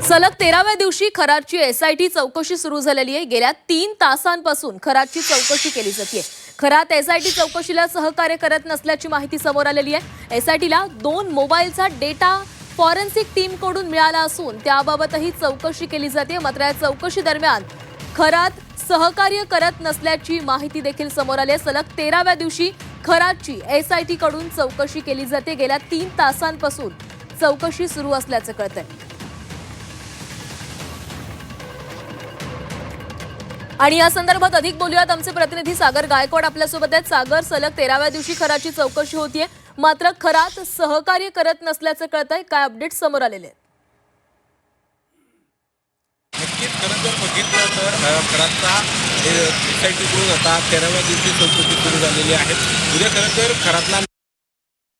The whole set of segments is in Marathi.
सलग 13व्या दिवशी खरातची एसआयटी चौकशी सुरू झालेली आहे। गेल्या 3 तासांपासून खरातची चौकशी केली जाते। खरात एसआयटी चौकशीला सहकार्य करत नसल्याची माहिती समोर आलेली आहे। एसआयटीला 2 मोबाईलचा डेटा फॉरेन्सिक टीमकडून मिळाला असून त्याबाबतही चौकशी केली जाते। मात्र या चौकशी दरम्यान खरात सहकार्य करत नसल्याची माहिती देखील समोर आली आहे। सलग 13व्या दिवशी खरातची एसआयटी कडून चौकशी केली जाते। गेल्या 3 तासांपासून चौकशी सुरू असल्याचं कळतंय। आणि या संदर्भात अधिक बोलूयात, आमचे प्रतिनिधी सागर गायकवाड आपल्यासोबत आहेत। सागर, सलग 13व्या दिवशी खराची चौकशी होतीये, मात्र खरात सहकार्य करत नसल्याचं कळतंय, काय अपडेट्स समोर आलेले आहेत? नक्कीच खरं जर बघितलं तर खरातचा एसआयटीकडून आता 13व्या दिवशी चौकशी सुरू झालेली आहे। उद्या खरं तर खरातला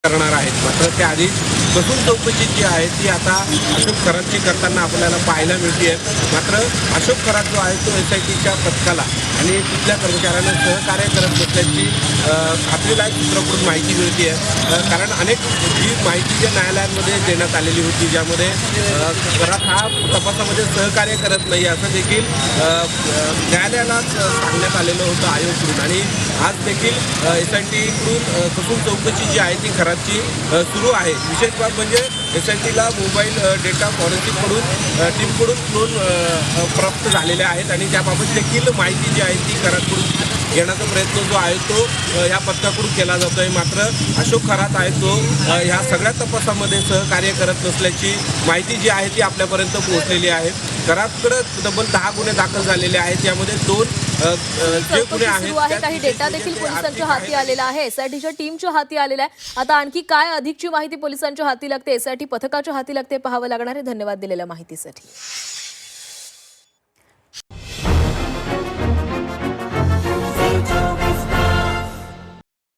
करणार आहेत, मात्र त्याआधी बसून चौकशी जी आहे ती आता अशोक खरातची करताना आपल्याला पाहायला मिळते। मात्र अशोक खरात जो आहे तो एसआयटीच्या पथकाला आणि तिथल्या कर्मचाऱ्यांना सहकार्य करत नसल्याची खात्रीलायक सूत्राकडून माहिती मिळते। कारण अनेक ही माहिती ज्या न्यायालयांमध्ये देण्यात आलेली होती, ज्यामध्ये खरात हा तपासामध्ये सहकार्य करत नाही असं देखील न्यायालयालाच सांगण्यात आलेलं होतं आयोगाकडून। आणि आज देखील एसआयटीकडून कसून चौकशी जी आहे ती खरातची सुरू आहे। विशेष बाब म्हणजे एसआयटीला मोबाईल डेटा फॉरेन्सिककडून टीमकडून नोंद प्राप्त झालेल्या आहेत आणि त्याबाबत देखील माहिती जी आहे ती खरातकडून घेण्याचा प्रयत्न जो आहे तो या पथकाकडून केला जातो आहे। मात्र अशोक खरात आहे तो ह्या सगळ्या तपासामध्ये सहकार्य करत नसल्याची माहिती जी आहे ती आपल्यापर्यंत पोहोचलेली आहे। खरातकडे तब्बल 10 गुन्हे दाखल झालेले आहेत, यामध्ये 2 जे गुन्हे आहेत काही डेटा देखील पोलिसांच्या हाती आलेला आहे, एसआयटीच्या टीमच्या हाती आलेला आहे। आता आणखी काय अधिकची माहिती पोलिसांच्या हाती लागते, एसआयटी पथकाच्या हाती लागते, पाहावं लागणार आहे। धन्यवाद दिलेल्या माहितीसाठी।